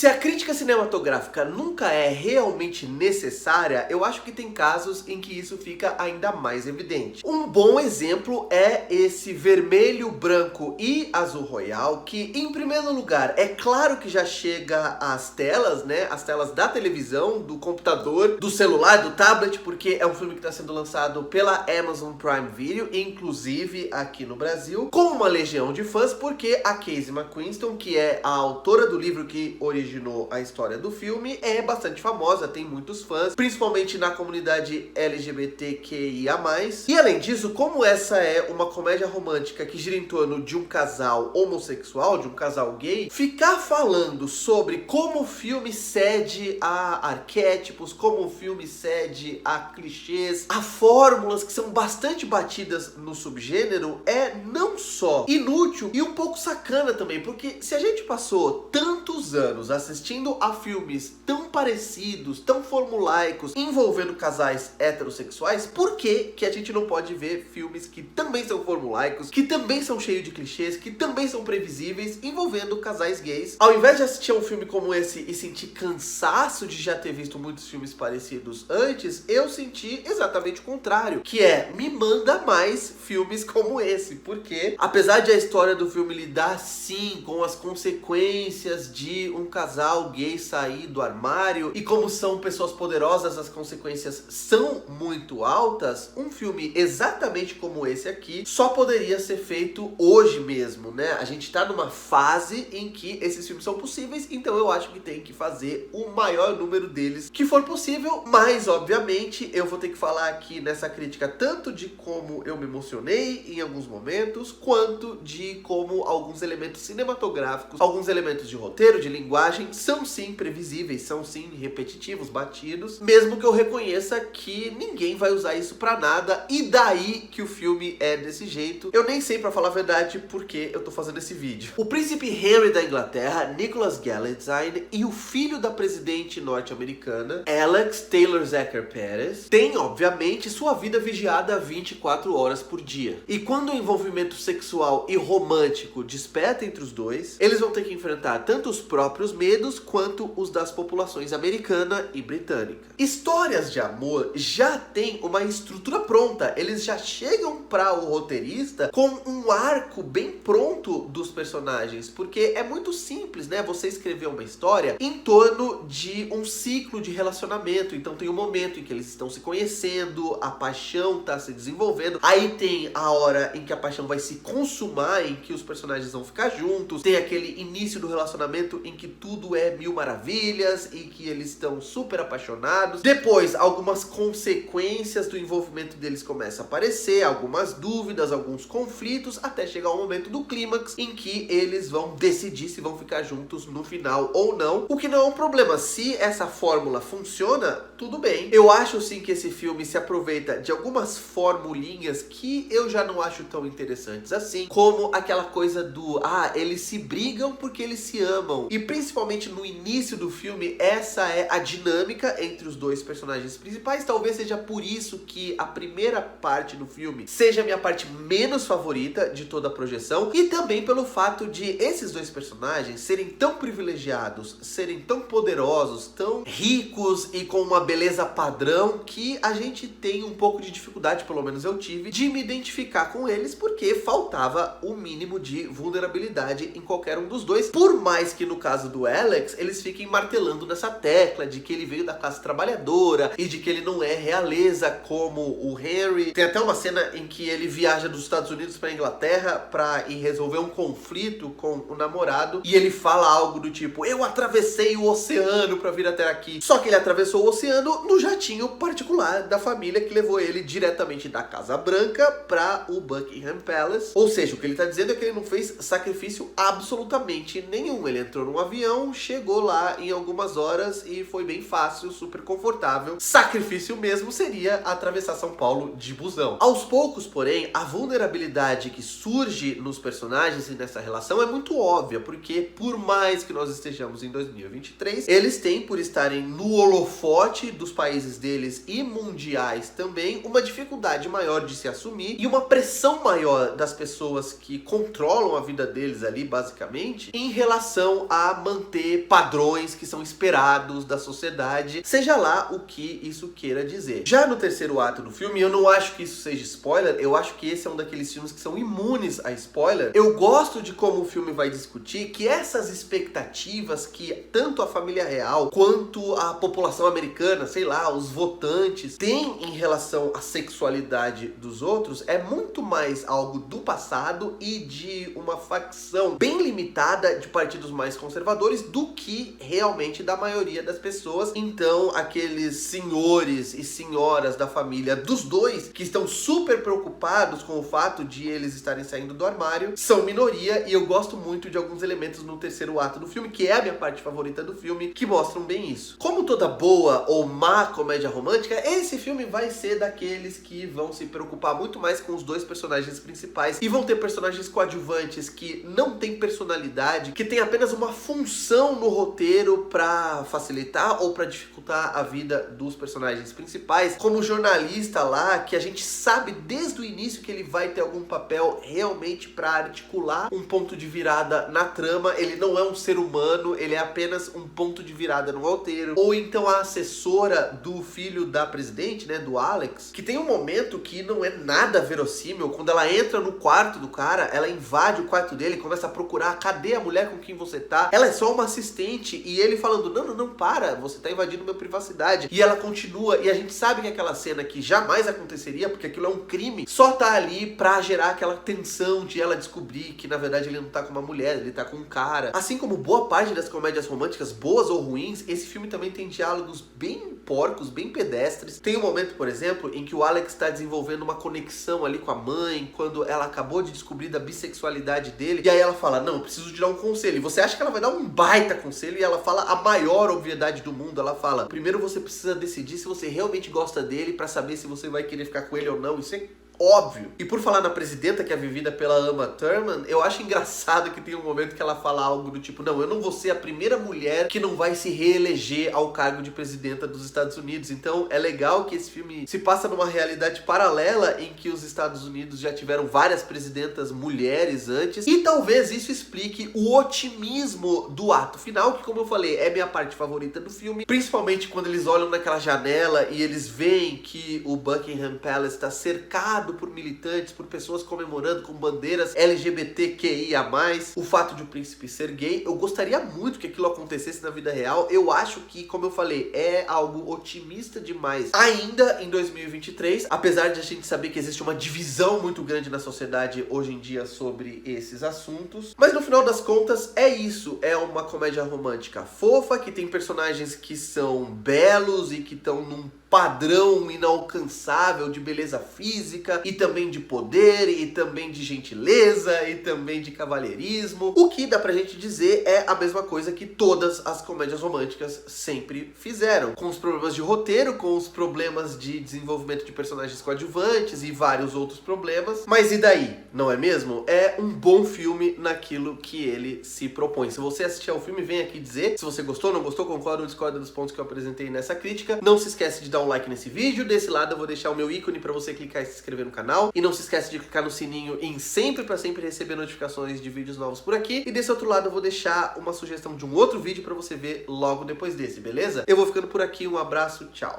Se a crítica cinematográfica nunca é realmente necessária, eu acho que tem casos em que isso fica ainda mais evidente. Um bom exemplo é esse vermelho, branco e azul royal, que em primeiro lugar, é claro que já chega às telas, né? As telas da televisão, do computador, do celular, do tablet, porque é um filme que está sendo lançado pela Amazon Prime Video, inclusive aqui no Brasil, com uma legião de fãs, porque a Casey McQuiston, que é a autora do livro que originou a história do filme, é bastante famosa, tem muitos fãs, principalmente na comunidade LGBTQIA+. E além disso, como essa é uma comédia romântica que gira em torno de um casal homossexual, de um casal gay, ficar falando sobre como o filme cede a arquétipos, como o filme cede a clichês, a fórmulas que são bastante batidas no subgênero, é não só inútil e um pouco sacana também, porque se a gente passou tantos anos assistindo a filmes tão parecidos, tão formulaicos, envolvendo casais heterossexuais, por que a gente não pode ver filmes que também são formulaicos, que também são cheios de clichês, que também são previsíveis, envolvendo casais gays? Ao invés de assistir a um filme como esse e sentir cansaço de já ter visto muitos filmes parecidos antes, eu senti exatamente o contrário, que é, me manda mais filmes como esse, porque apesar de a história do filme lidar sim com as consequências de um casal gay sair do armário e como são pessoas poderosas, as consequências são muito altas, um filme exatamente como esse aqui só poderia ser feito hoje mesmo, né? A gente tá numa fase em que esses filmes são possíveis, então eu acho que tem que fazer o maior número deles que for possível, mas obviamente eu vou ter que falar aqui nessa crítica tanto de como eu me emocionei em alguns momentos, quanto de como alguns elementos cinematográficos, alguns elementos de roteiro, de linguagem, são sim previsíveis, são sim repetitivos, batidos, mesmo que eu reconheça que ninguém vai usar isso pra nada, e daí que o filme é desse jeito. Eu nem sei, pra falar a verdade, porque eu tô fazendo esse vídeo. O príncipe Henry da Inglaterra, Nicholas Galitzine, e o filho da presidente norte-americana, Alex Taylor Zacher Perez, tem, obviamente, sua vida vigiada 24 horas por dia. E quando o envolvimento sexual e romântico desperta entre os dois, eles vão ter que enfrentar tanto os próprios medos quanto os das populações americana e britânica. Histórias de amor já têm uma estrutura pronta, eles já chegam para o roteirista com um arco bem pronto dos personagens, porque é muito simples, né? Você escrever uma história em torno de um ciclo de relacionamento, então tem um momento em que eles estão se conhecendo, a paixão está se desenvolvendo, aí tem a hora em que a paixão vai se consumar, em que os personagens vão ficar juntos, tem aquele início do relacionamento em que tudo é mil maravilhas e que eles estão super apaixonados. Depois, algumas consequências do envolvimento deles começam a aparecer, algumas dúvidas, alguns conflitos, até chegar ao momento do clímax em que eles vão decidir se vão ficar juntos no final ou não, o que não é um problema. Se essa fórmula funciona, tudo bem. Eu acho sim que esse filme se aproveita de algumas formulinhas que eu já não acho tão interessantes assim, como aquela coisa do eles se brigam porque eles se amam, e principalmente no início do filme essa é a dinâmica entre os dois personagens principais. Talvez seja por isso que a primeira parte do filme seja a minha parte menos favorita de toda a projeção, e também pelo fato de esses dois personagens serem tão privilegiados, serem tão poderosos, tão ricos e com uma beleza padrão, que a gente tem um pouco de dificuldade, pelo menos eu tive, de me identificar com eles, porque faltava o mínimo de vulnerabilidade em qualquer um dos dois, por mais que no caso do Alex, eles fiquem martelando nessa tecla de que ele veio da classe trabalhadora e de que ele não é realeza como o Henry. Tem até uma cena em que ele viaja dos Estados Unidos pra Inglaterra pra ir resolver um conflito com o namorado, e ele fala algo do tipo, eu atravessei o oceano pra vir até aqui. Só que ele atravessou o oceano no jatinho particular da família que levou ele diretamente da Casa Branca pra o Buckingham Palace. Ou seja, o que ele tá dizendo é que ele não fez sacrifício absolutamente nenhum. Ele entrou num avião, chegou lá em algumas horas e foi bem fácil, super confortável. Sacrifício mesmo seria atravessar São Paulo de busão. Aos poucos, porém, a vulnerabilidade que surge nos personagens e nessa relação é muito óbvia, porque por mais que nós estejamos em 2023, eles têm, por estarem no holofote dos países deles e mundiais também, uma dificuldade maior de se assumir e uma pressão maior das pessoas que controlam a vida deles ali, basicamente, em relação a manter manter padrões que são esperados da sociedade, seja lá o que isso queira dizer. Já no terceiro ato do filme, eu não acho que isso seja spoiler, eu acho que esse é um daqueles filmes que são imunes a spoiler. Eu gosto de como o filme vai discutir que essas expectativas que tanto a família real quanto a população americana, sei lá, os votantes, têm em relação à sexualidade dos outros é muito mais algo do passado e de uma facção bem limitada de partidos mais conservadores do que realmente da maioria das pessoas. Então, aqueles senhores e senhoras da família dos dois que estão super preocupados com o fato de eles estarem saindo do armário são minoria, e eu gosto muito de alguns elementos no terceiro ato do filme, que é a minha parte favorita do filme, que mostram bem isso. Como toda boa ou má comédia romântica, esse filme vai ser daqueles que vão se preocupar muito mais com os dois personagens principais e vão ter personagens coadjuvantes que não têm personalidade, que tem apenas uma função no roteiro pra facilitar ou pra dificultar a vida dos personagens principais, como o jornalista lá, que a gente sabe desde o início que ele vai ter algum papel realmente pra articular um ponto de virada na trama. Ele não é um ser humano, ele é apenas um ponto de virada no roteiro. Ou então a assessora do filho da presidente, né, do Alex, que tem um momento que não é nada verossímil. Quando ela entra no quarto do cara, ela invade o quarto dele, começa a procurar, cadê a mulher com quem você tá? Ela é só uma assistente, e ele falando, não, para, você tá invadindo minha privacidade. E ela continua, e a gente sabe que aquela cena que jamais aconteceria, porque aquilo é um crime, só tá ali pra gerar aquela tensão de ela descobrir que na verdade ele não tá com uma mulher, ele tá com um cara. Assim como boa parte das comédias românticas, boas ou ruins, esse filme também tem diálogos bem porcos, bem pedestres. Tem um momento, por exemplo, em que o Alex tá desenvolvendo uma conexão ali com a mãe, quando ela acabou de descobrir da bissexualidade dele, e aí ela fala, não, eu preciso te dar um conselho. E você acha que ela vai dar um baita conselho, e ela fala a maior obviedade do mundo. Ela fala, primeiro você precisa decidir se você realmente gosta dele pra saber se você vai querer ficar com ele ou não. Isso é óbvio. E por falar na presidenta, que é vivida pela Uma Thurman, eu acho engraçado que tem um momento que ela fala algo do tipo, não, eu não vou ser a primeira mulher que não vai se reeleger ao cargo de presidenta dos Estados Unidos. Então é legal que esse filme se passa numa realidade paralela em que os Estados Unidos já tiveram várias presidentas mulheres antes, e talvez isso explique o otimismo do ato final, que, como eu falei, é minha parte favorita do filme, principalmente quando eles olham naquela janela e eles veem que o Buckingham Palace está cercado por militantes, por pessoas comemorando com bandeiras LGBTQIA+, o fato de o príncipe ser gay. Eu gostaria muito que aquilo acontecesse na vida real. Eu acho que, como eu falei, é algo otimista demais ainda em 2023, apesar de a gente saber que existe uma divisão muito grande na sociedade hoje em dia sobre esses assuntos. Mas no final das contas é isso, é uma comédia romântica fofa, que tem personagens que são belos e que estão num padrão inalcançável de beleza física, e também de poder, e também de gentileza, e também de cavalheirismo. O que dá pra gente dizer é a mesma coisa que todas as comédias românticas sempre fizeram, com os problemas de roteiro, com os problemas de desenvolvimento de personagens coadjuvantes e vários outros problemas. Mas e daí? Não é mesmo? É um bom filme naquilo que ele se propõe. Se você assistir ao filme, vem aqui dizer se você gostou, não gostou, concorda ou discorda dos pontos que eu apresentei nessa crítica. Não se esquece de dar um like nesse vídeo. Desse lado eu vou deixar o meu ícone para você clicar e se inscrever no canal. E não se esquece de clicar no sininho em sempre para sempre receber notificações de vídeos novos por aqui. E desse outro lado eu vou deixar uma sugestão de um outro vídeo para você ver logo depois desse, beleza? Eu vou ficando por aqui, um abraço, tchau!